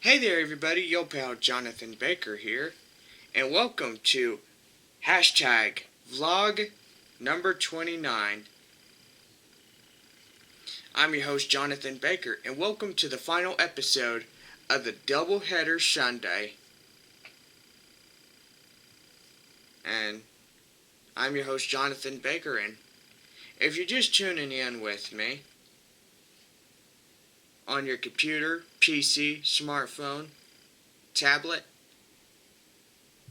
Hey there everybody, yo pal Jonathan Baker here, and welcome to hashtag vlog number 29. I'm your host Jonathan Baker, and welcome to the final episode of the Doubleheader Sunday. And I'm your host Jonathan Baker, and if you're just tuning in with me, on your computer, PC, smartphone, tablet,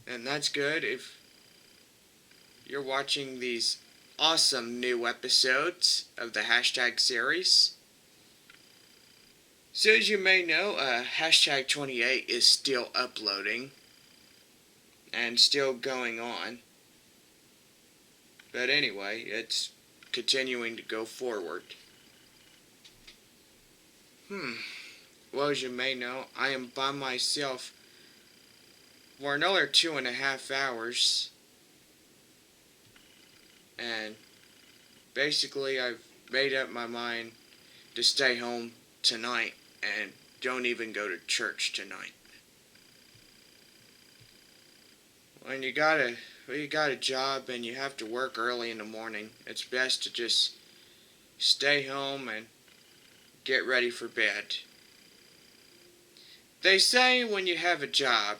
and that's good. If you're watching these awesome new episodes of the hashtag series. So as you may know, hashtag 28 is still uploading and still going on. But anyway, it's continuing to go forward. Well, as you may know, I am by myself for another 2.5 hours. And basically, I've made up my mind to stay home tonight and don't even go to church tonight. When you got a job and you have to work early in the morning, it's best to just stay home and get ready for bed. They say when you have a job,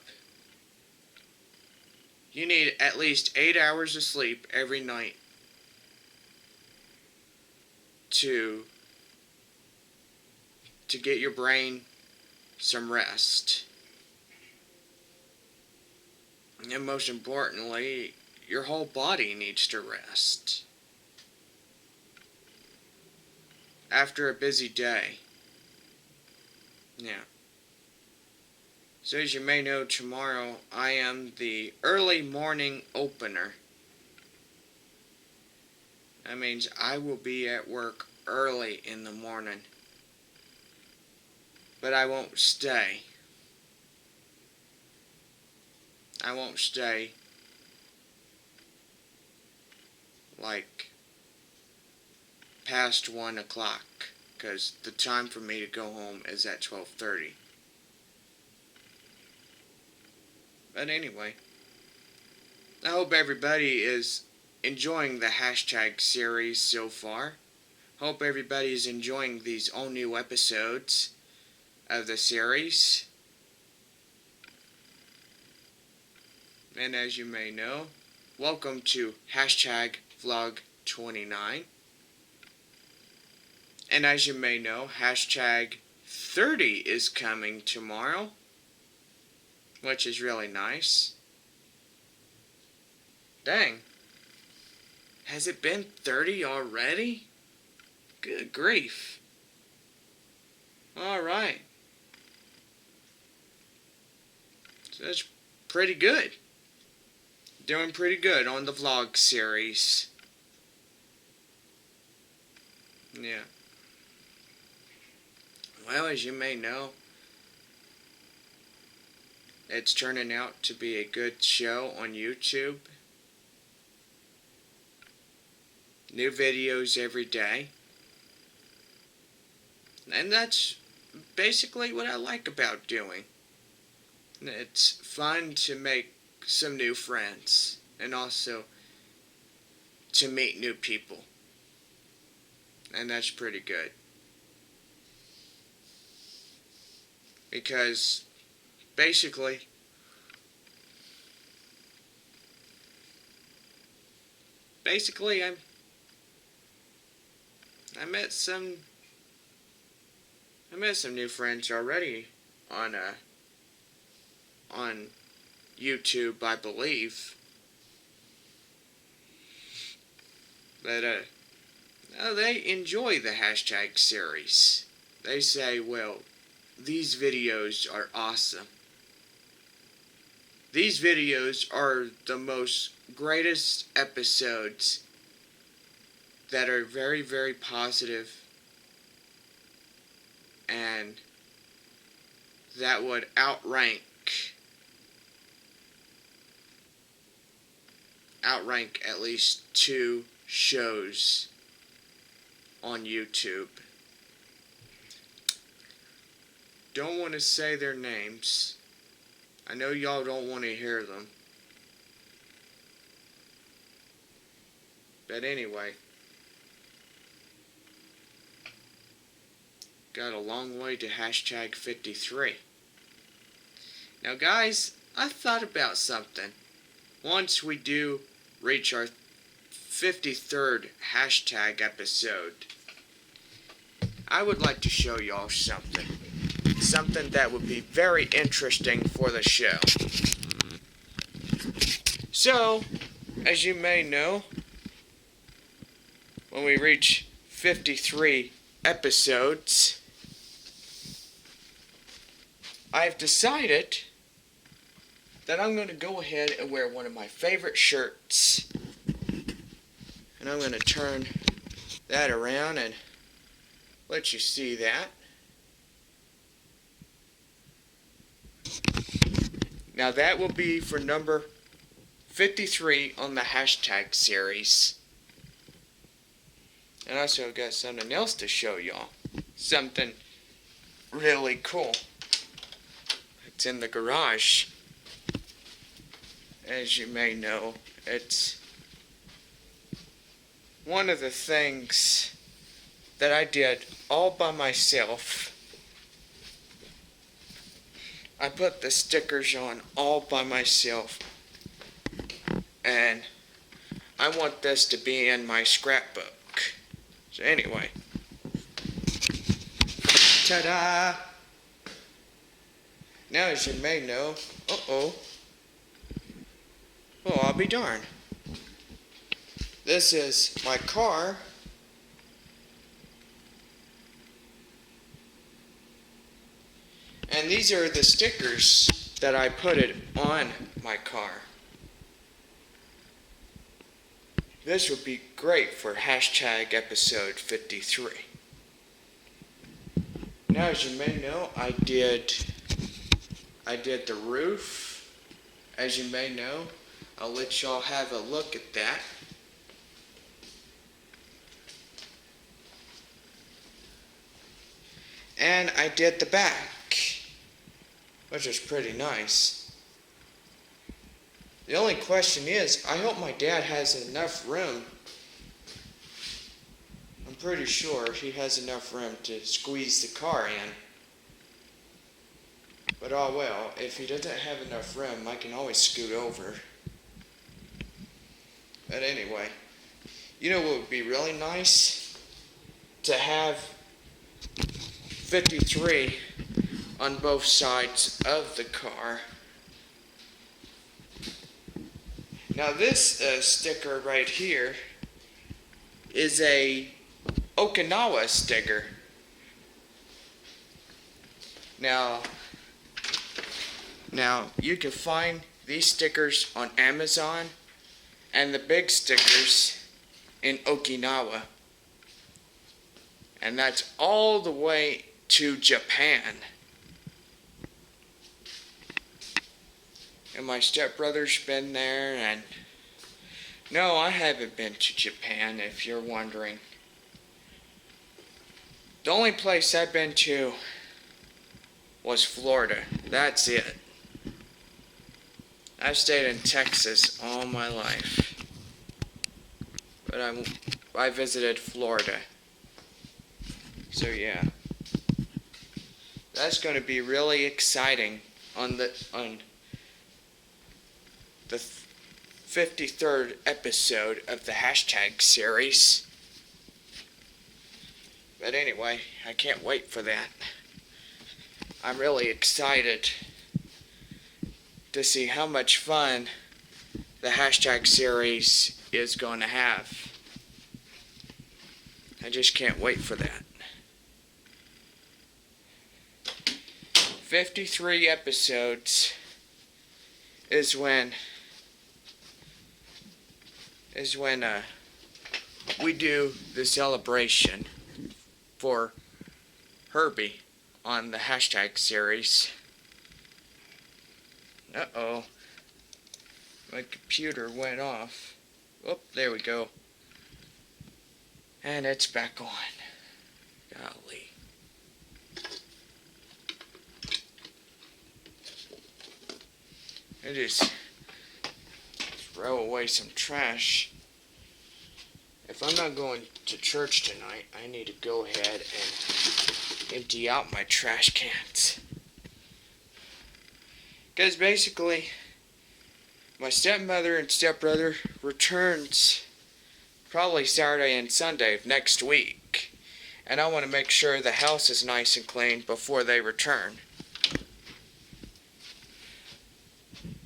you need at least 8 hours of sleep every night to get your brain some rest. And most importantly, your whole body needs to rest after a busy day. Yeah. So as you may know, tomorrow I am the early morning opener. That means I will be at work early in the morning. But I won't stay. I won't stay like past 1 o'clock, because the time for me to go home is at 12:30. But anyway, I hope everybody is enjoying the hashtag series so far. Hope everybody is enjoying these all new episodes of the series. And as you may know, welcome to hashtag vlog 29. And as you may know, hashtag 30 is coming tomorrow, which is really nice. Dang. Has it been 30 already? Good grief. Alright. So that's pretty good. Doing pretty good on the vlog series. Yeah. Well, as you may know, it's turning out to be a good show on YouTube. New videos every day. And that's basically what I like about doing. It's fun to make some new friends and also to meet new people. And that's pretty good. Because basically I met some new friends already on YouTube, I believe. But they enjoy the hashtag series. They say, well, these videos are awesome. These videos are the most greatest episodes that are very, very positive and that would outrank at least 2 shows on YouTube. don't want to say their names. I know y'all don't want to hear them. But anyway, got a long way to hashtag 53. Now guys, I thought about something. Once we do reach our 53rd hashtag episode, I would like to show y'all something. Something that would be very interesting for the show. So, as you may know, when we reach 53 episodes, I've decided that I'm going to go ahead and wear one of my favorite shirts. And I'm going to turn that around and let you see that. Now that will be for number 53 on the hashtag series. And I also got something else to show y'all. Something really cool. It's in the garage. As you may know, it's one of the things that I did all by myself. I put the stickers on all by myself, and I want this to be in my scrapbook. So anyway, ta-da! Now as you may know, well, I'll be darned. This is my car. And these are the stickers that I put it on my car. This would be great for hashtag episode 53. Now as you may know, I did the roof. As you may know, I'll let y'all have a look at that. And I did the back, which is pretty nice. The only question is, I hope my dad has enough room. I'm pretty sure he has enough room to squeeze the car in. But oh well, if he doesn't have enough room, I can always scoot over. But anyway, you know what would be really nice? To have 53 on both sides of the car. Now this sticker right here is a Okinawa sticker. Now you can find these stickers on Amazon and the big stickers in Okinawa. And that's all the way to Japan. And my stepbrother's been there, and no, I haven't been to Japan, if you're wondering. The only place I've been to was Florida. That's it. I've stayed in Texas all my life. But I visited Florida. So yeah. That's going to be really exciting on the 53rd episode of the hashtag series. But anyway, I can't wait for that. I'm really excited to see how much fun the hashtag series is going to have. I just can't wait for that. 53 episodes is when we do the celebration for Herbie on the hashtag series. Uh-oh. My computer went off. Oh, there we go. And it's back on. Golly. I just throw away some trash. If I'm not going to church tonight, I need to go ahead and empty out my trash cans. Because basically, my stepmother and stepbrother returns probably Saturday and Sunday of next week. And I want to make sure the house is nice and clean before they return.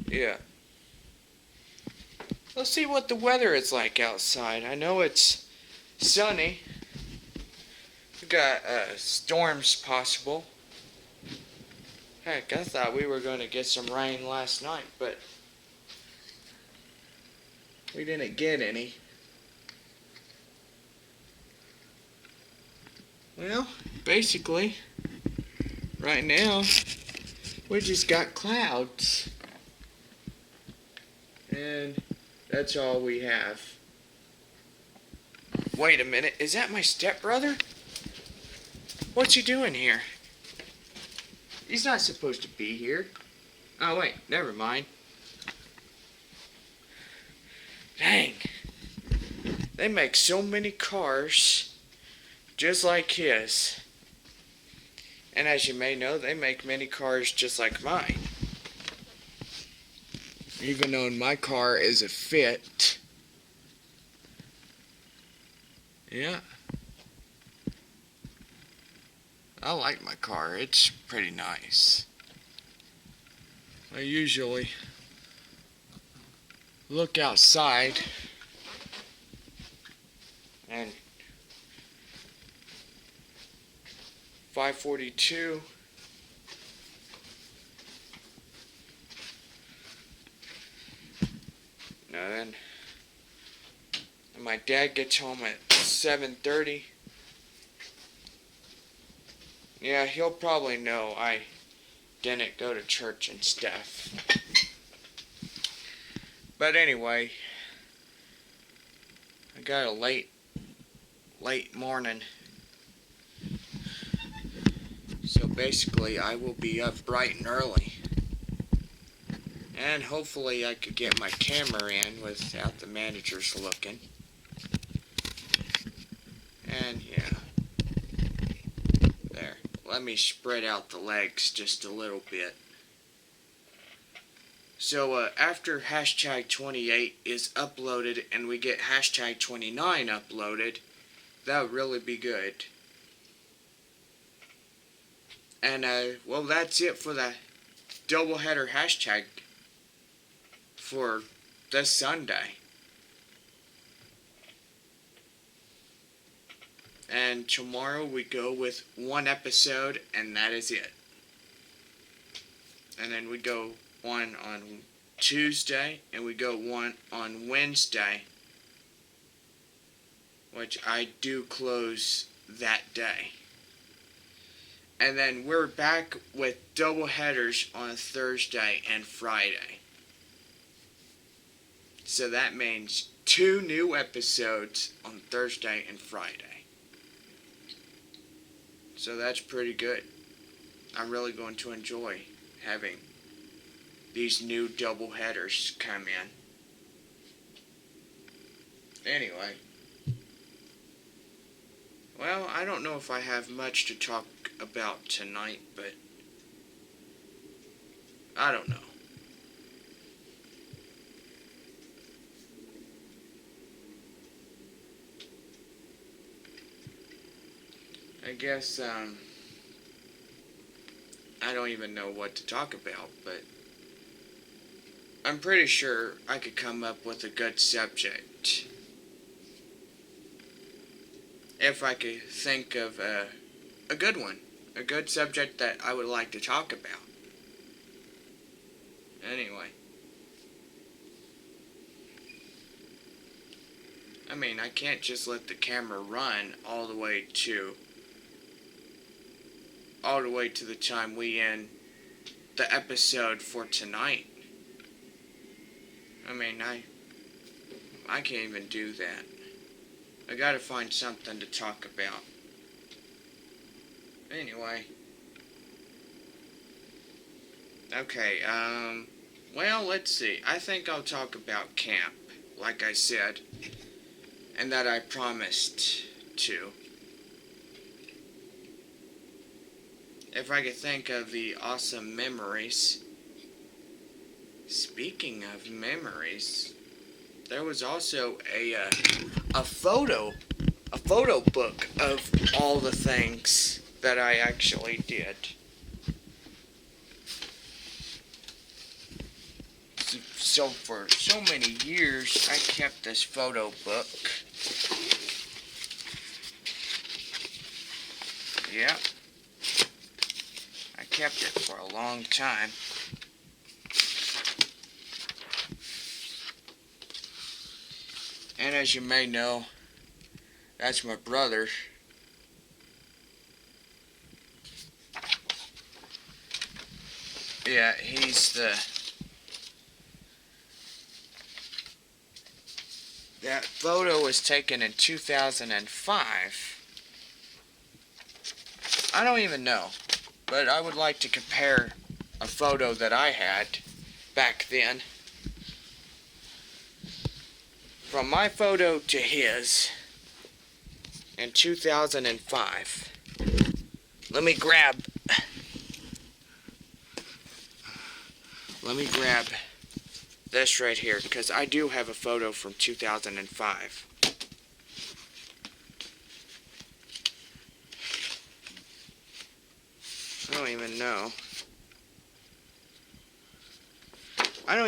Yeah. Let's see what the weather is like outside. I know it's sunny. We got storms possible. Heck, I thought we were going to get some rain last night, but we didn't get any. Well, basically, right now, we just got clouds. And that's all we have. Wait a minute, is that my stepbrother? What's he doing here? He's not supposed to be here. Oh wait, never mind. Dang. They make so many cars just like his. And as you may know, they make many cars just like mine. Even though my car is a Fit. Yeah. I like my car. It's pretty nice. I usually look outside and 5:42. Then my dad gets home at 7:30. Yeah, he'll probably know I didn't go to church and stuff. But anyway, I got a late morning. So basically I will be up bright and early. And hopefully I could get my camera in without the managers looking. And yeah. There. Let me spread out the legs just a little bit. So after hashtag 28 is uploaded and we get hashtag 29 uploaded, that would really be good. And well, that's it for the doubleheader hashtag for this Sunday. And tomorrow we go with one episode and that is it. And then we go one on Tuesday and we go one on Wednesday, which I do close that day. And then we're back with double headers on Thursday and Friday. So that means 2 new episodes on Thursday and Friday. So that's pretty good. I'm really going to enjoy having these new double headers come in. Anyway. Well, I don't know if I have much to talk about tonight, but I don't know. I guess, I don't even know what to talk about, but I'm pretty sure I could come up with a good subject. If I could think of a good one. A good subject that I would like to talk about. Anyway. I mean, I can't just let the camera run all the way to the time we end the episode for tonight. I mean, I can't even do that. I gotta find something to talk about. Anyway. Okay, Well, let's see. I think I'll talk about camp, like I said, and that I promised to. If I could think of the awesome memories. Speaking of memories, there was also a photo book of all the things that I actually did. So for so many years, I kept this photo book. Yeah, I kept it for a long time. And as you may know, that's my brother. Yeah, that photo was taken in 2005. I don't even know, but I would like to compare a photo that I had back then. From my photo to his in 2005. Let me grab this right here, because I do have a photo from 2005. I don't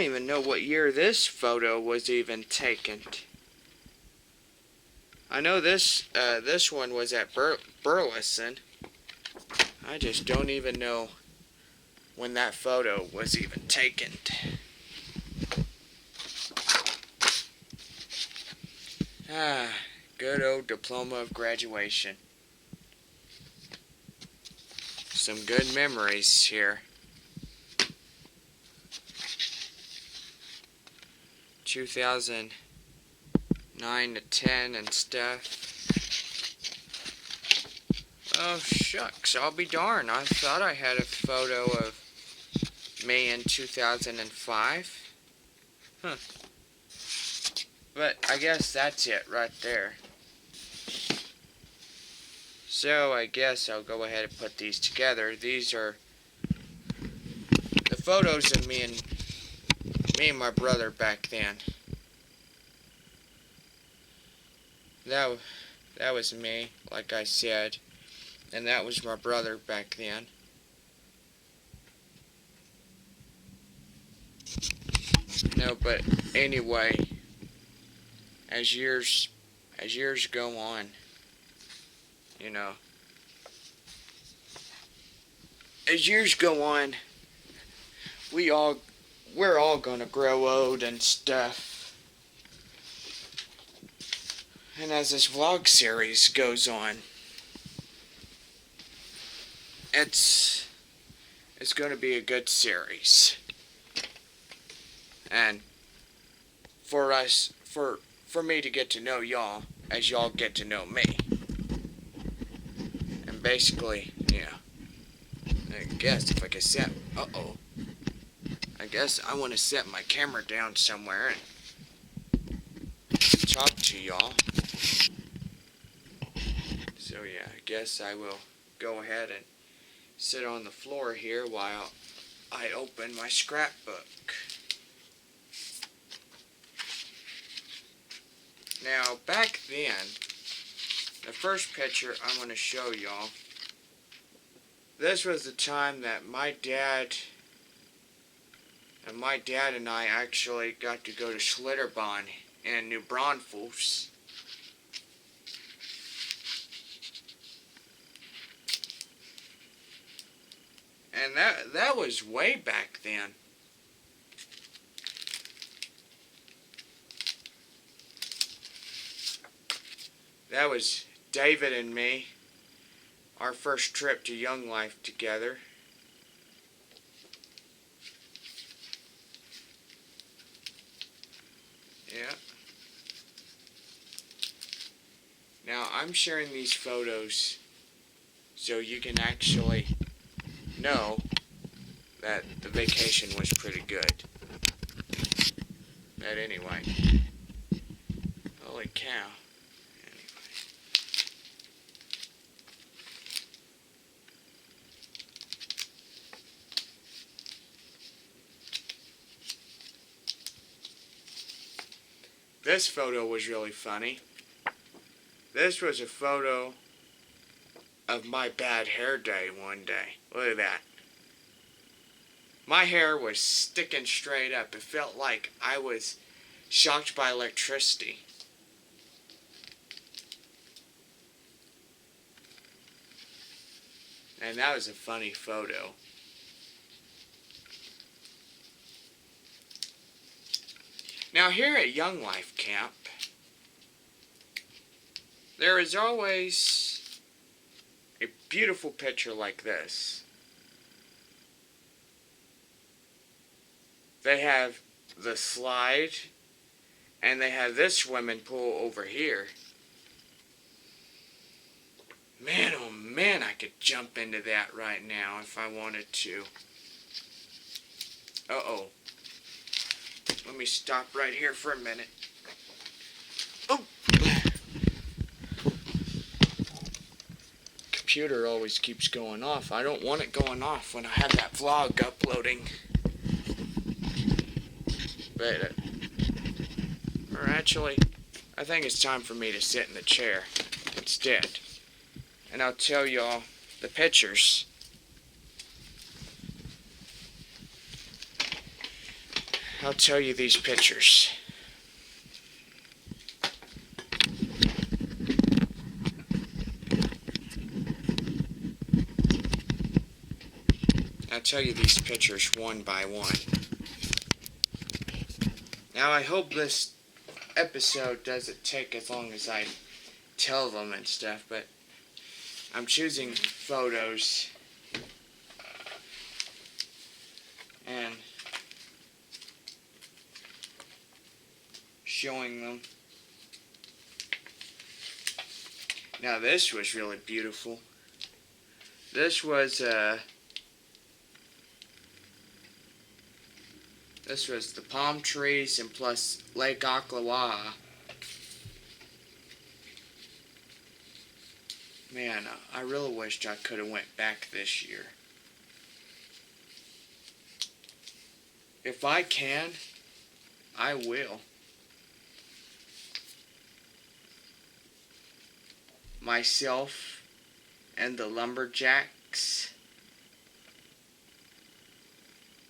even know what year this photo was even taken. I know this one was at Burleson. I just don't even know when that photo was even taken. Ah, good old diploma of graduation. Some good memories here. 2009 to 10 and stuff. Oh shucks, I'll be darned. I thought I had a photo of me in 2005. Huh. But I guess that's it right there. So I guess I'll go ahead and put these together. These are the photos of me and my brother back then. That was me, like I said, and that was my brother back then. No, but anyway, as years go on, you know, as years go on, we're all gonna grow old and stuff. And as this vlog series goes on, it's gonna be a good series. And for me to get to know y'all as y'all get to know me. And basically, I guess if I could set, I guess I want to set my camera down somewhere and talk to y'all. So yeah, I guess I will go ahead and sit on the floor here while I open my scrapbook. Now, back then, the first picture I'm going to show y'all, this was the time that my dad and I actually got to go to Schlitterbahn in New Braunfels. And that was way back then. That was David and me, our first trip to Young Life together. Yeah. Now, I'm sharing these photos so you can actually know that the vacation was pretty good. But anyway, holy cow. This photo was really funny. This was a photo of my bad hair day one day. Look at that. My hair was sticking straight up. It felt like I was shocked by electricity. And that was a funny photo. Now here at Young Life Camp, there is always a beautiful picture like this. They have the slide, and they have this swimming pool over here. Man, oh man, I could jump into that right now if I wanted to. Uh-oh. Let me stop right here for a minute. Oh! Computer always keeps going off. I don't want it going off when I have that vlog uploading. But, or actually, I think it's time for me to sit in the chair instead. And I'll tell y'all the pictures. I'll tell you these pictures. I'll tell you these pictures one by one. Now I hope this episode doesn't take as long as I tell them and stuff, but I'm choosing photos and showing them. Now this was really beautiful. This was the palm trees and plus Lake Ocklawaha. Man, I really wished I could have went back this year. If I can, I will. Myself and the lumberjacks.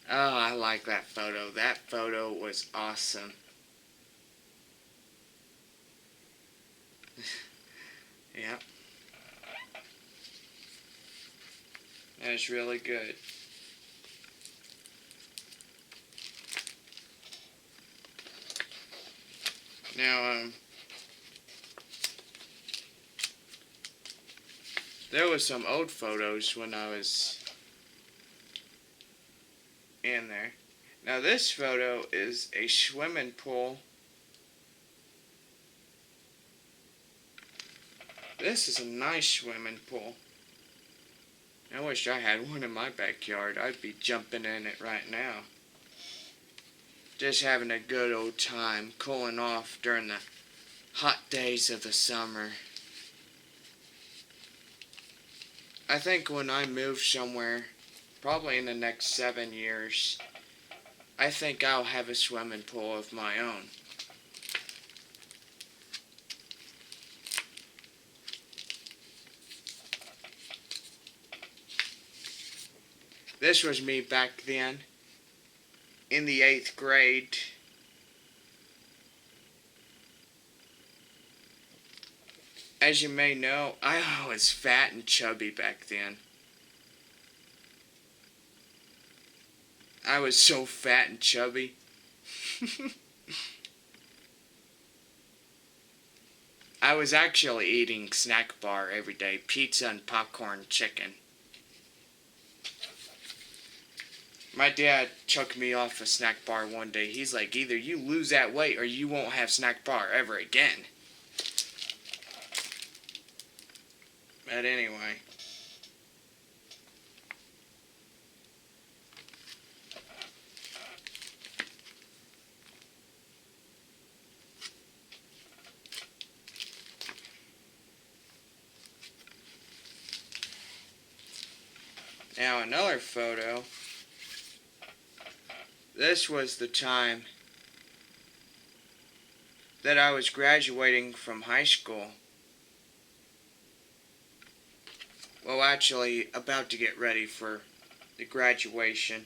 Oh, I like that photo. That photo was awesome. Yep. That was really good. Now, there was some old photos when I was in there. Now this photo is a swimming pool. This is a nice swimming pool. I wish I had one in my backyard. I'd be jumping in it right now. Just having a good old time, cooling off during the hot days of the summer. I think when I move somewhere, probably in the next 7 years, I think I'll have a swimming pool of my own. This was me back then, in the 8th grade. As you may know, I was fat and chubby back then. I was so fat and chubby. I was actually eating snack bar every day, pizza and popcorn chicken. My dad took me off a snack bar one day. He's like, either you lose that weight or you won't have snack bar ever again. But anyway. Now another photo. This was the time that I was graduating from high school. Well, actually, about to get ready for the graduation.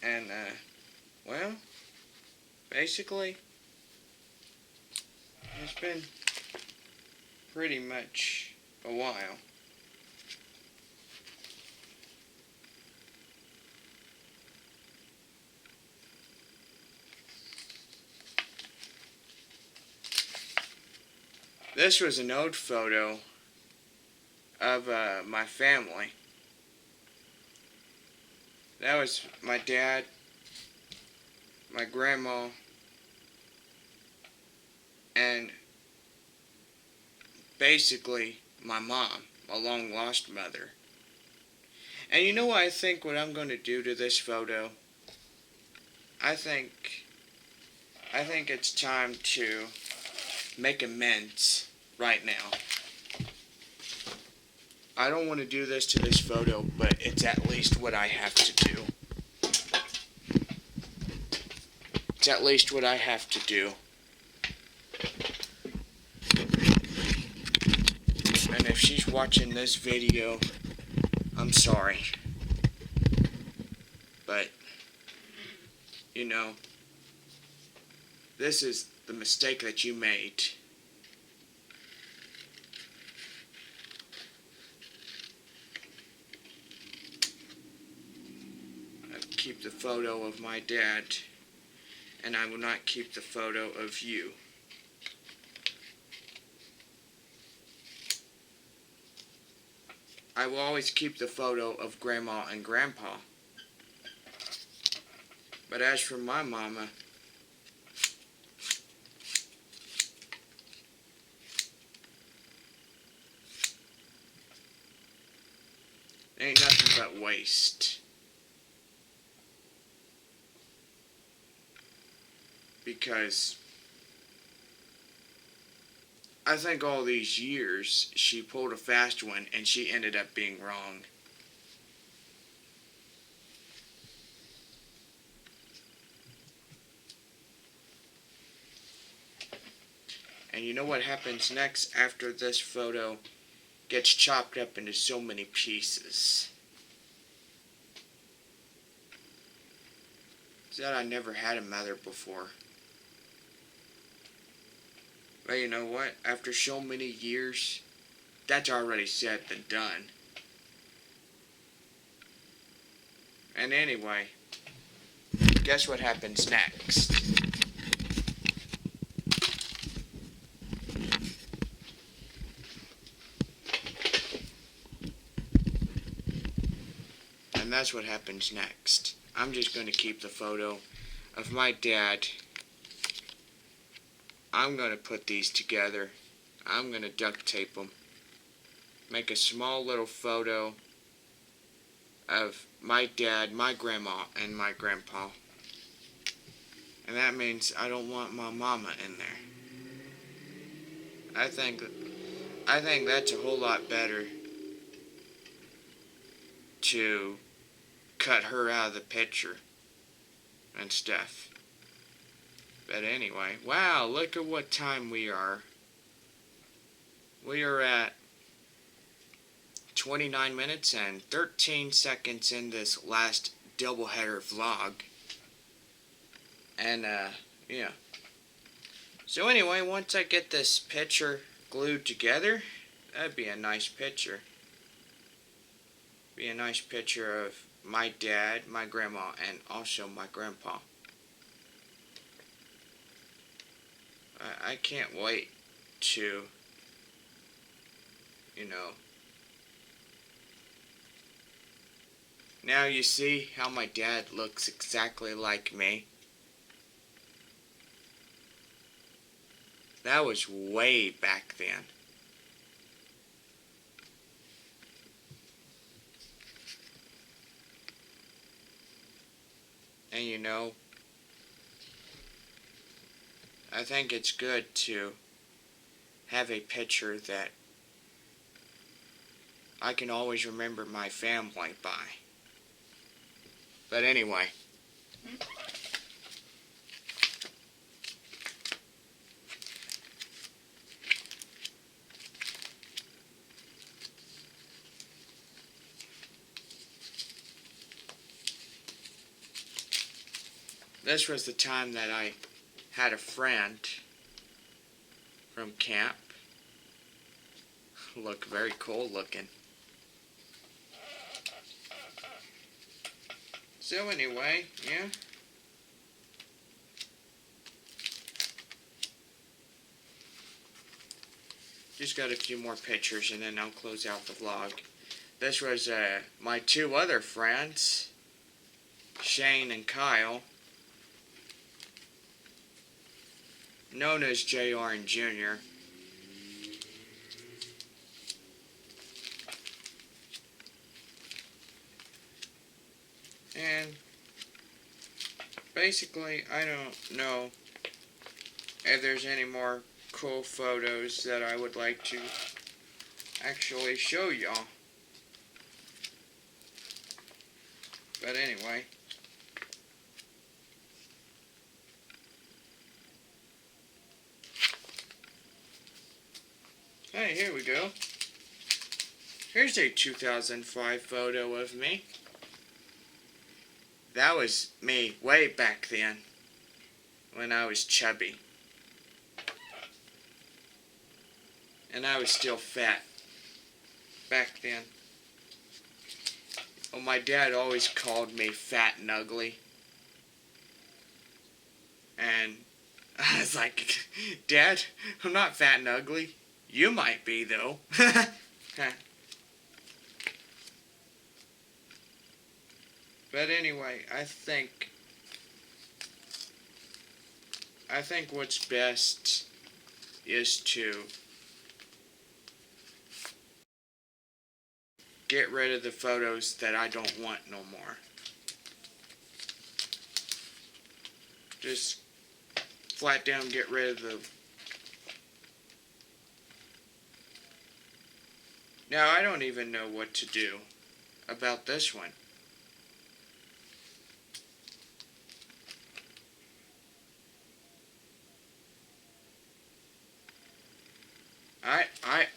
And, well, basically, it's been pretty much a while. This was an old photo of my family. That was my dad, my grandma, and basically my mom, a long lost mother. And you know what I think what I'm going to do to this photo? I think it's time to make amends right now. I don't want to do this to this photo, but it's at least what I have to do. It's at least what I have to do. And if she's watching this video, I'm sorry. But, you know, this is the mistake that you made. I keep the photo of my dad, and I will not keep the photo of you. I will always keep the photo of Grandma and Grandpa. But as for my mama, ain't nothing but waste. Because I think all these years she pulled a fast one and she ended up being wrong. And you know what happens next after this photo gets chopped up into so many pieces? Is that I never had a mother before. But you know what? After so many years, that's already said and done. And anyway, guess what happens next? And that's what happens next. I'm just going to keep the photo of my dad. I'm going to put these together. I'm going to duct tape them. Make a small little photo of my dad, my grandma, and my grandpa. And that means I don't want my mama in there. I think that's a whole lot better to cut her out of the picture and stuff. But anyway, wow, look at what time we are. We are at 29 minutes and 13 seconds in this last doubleheader vlog. And, yeah. So anyway, once I get this picture glued together, that'd be a nice picture. Be a nice picture of my dad, my grandma, and also my grandpa. I can't wait to, you know. Now you see how my dad looks exactly like me. That was way back then. And you know, I think it's good to have a picture that I can always remember my family by. But anyway. This was the time that I had a friend from camp. Look very cool looking. So anyway, yeah. Just got a few more pictures and then I'll close out the vlog. This was my two other friends, Shane and Kyle, known as JR and Junior. And basically, I don't know if there's any more cool photos that I would like to actually show y'all. But anyway. Hey, here we go. Here's a 2005 photo of me. That was me way back then, when I was chubby. And I was still fat back then. Well, my dad always called me fat and ugly. And I was like, Dad, I'm not fat and ugly. You might be, though. But anyway, I think what's best is to get rid of the photos that I don't want no more. Just flat down get rid of the... Now, I don't even know what to do about this one.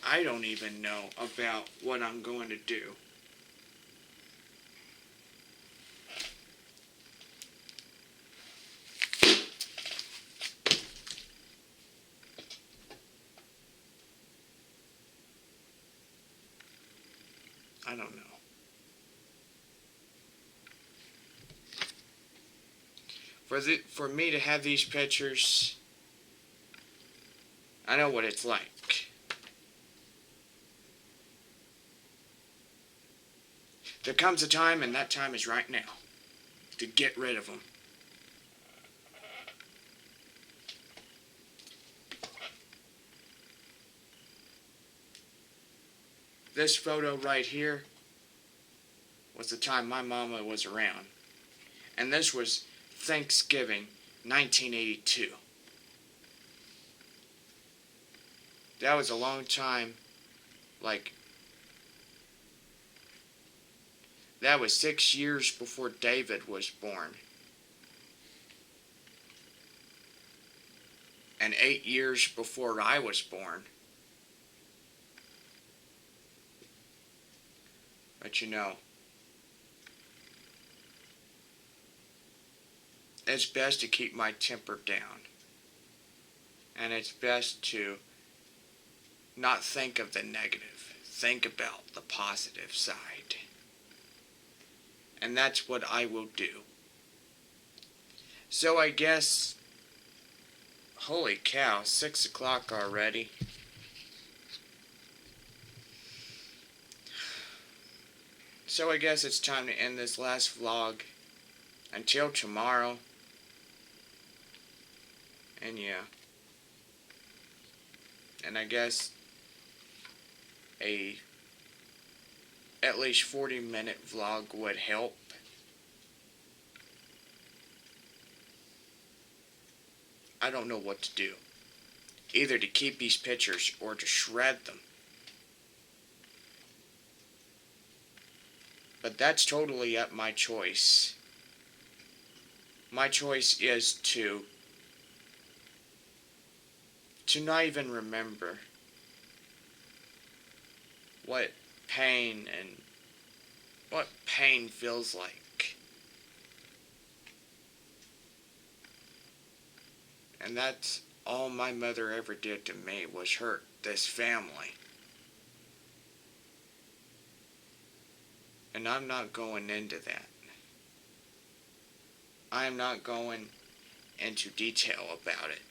I don't even know about what I'm going to do. I don't know. For me to have these pictures, I know what it's like. There comes a time, and that time is right now, to get rid of them. This photo right here was the time my mama was around. And this was Thanksgiving, 1982. That was a long time, like, that was 6 years before David was born. And 8 years before I was born. But you know, it's best to keep my temper down. And it's best to not think of the negative. Think about the positive side. And that's what I will do. So I guess, holy cow, 6 o'clock already. So I guess it's time to end this last vlog. Until tomorrow. And yeah. And I guess at least 40-minute vlog would help. I don't know what to do. Either to keep these pictures or to shred them. But that's totally at my choice. My choice is to not even remember what pain feels like. And that's all my mother ever did to me, was hurt this family. And I'm not going into that. I am not going into detail about it.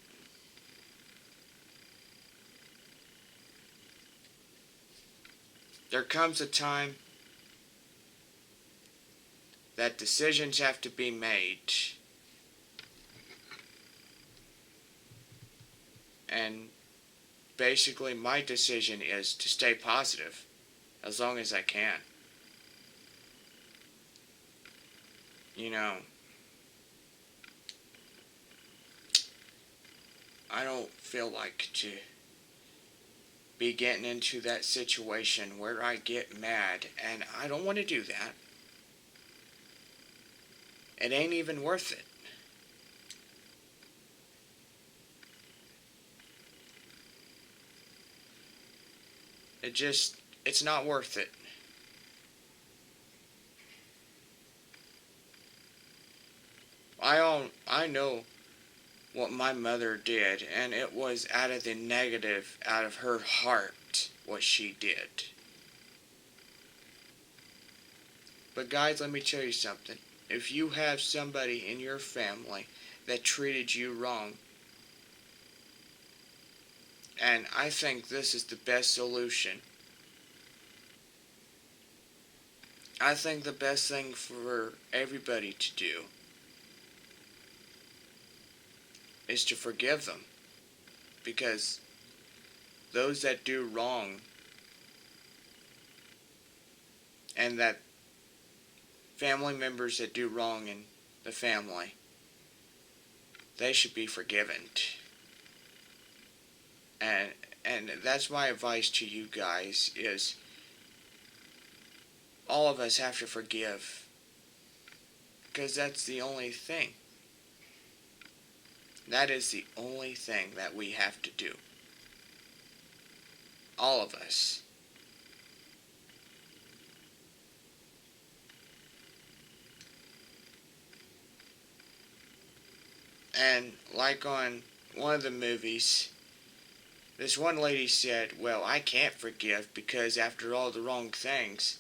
There comes a time that decisions have to be made. And basically my decision is to stay positive as long as I can. You know, I don't feel like to be getting into that situation where I get mad, and I don't want to do that. It ain't even worth it. It's not worth it. I know what my mother did, and it was out of the negative, out of her heart, what she did. But guys, let me tell you something. If you have somebody in your family that treated you wrong, and I think this is the best solution, I think the best thing for everybody to do is to forgive them. Because those that do wrong, and that family members that do wrong in the family, they should be forgiven. And that's my advice to you guys, is all of us have to forgive. Because that's the only thing. That is the only thing that we have to do. All of us. And like on one of the movies, this one lady said, well, I can't forgive because after all the wrong things.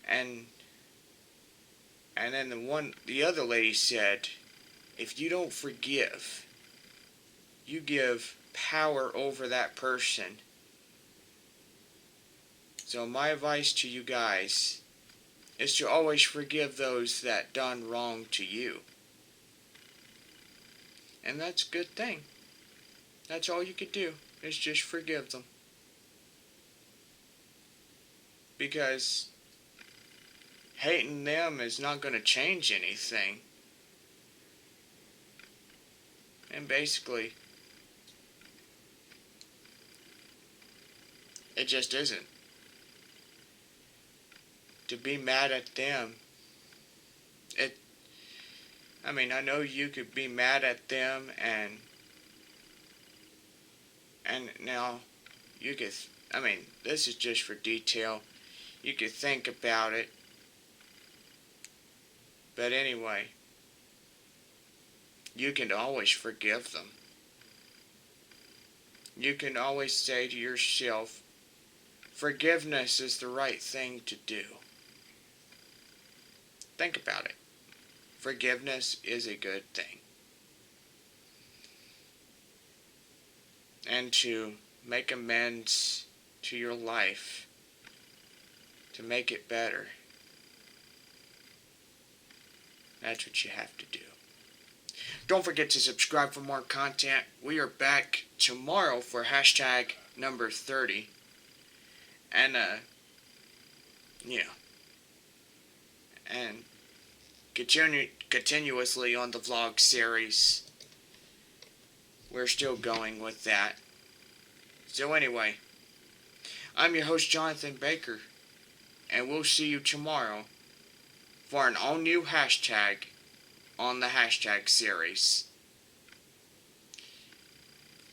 And then the other lady said, if you don't forgive, you give power over that person. So my advice to you guys is to always forgive those that done wrong to you. And that's a good thing. That's all you could do, is just forgive them. Because hating them is not going to change anything. And basically, it just isn't. To be mad at them, I know you could be mad at them, and now you could, this is just for detail. You could think about it. But anyway, you can always forgive them. You can always say to yourself, forgiveness is the right thing to do. Think about it. Forgiveness is a good thing. And to make amends to your life, to make it better, that's what you have to do. Don't forget to subscribe for more content. We are back tomorrow for hashtag number 30. And, and continuously on the vlog series. We're still going with that. So anyway, I'm your host, Jonathan Baker, and we'll see you tomorrow for an all-new hashtag on the hashtag series.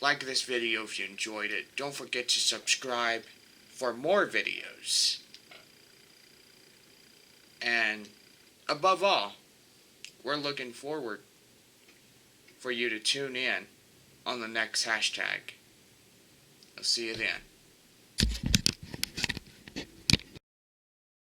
Like this video if you enjoyed it. Don't forget to subscribe for more videos. And above all, we're looking forward for you to tune in on the next hashtag. I'll see you then.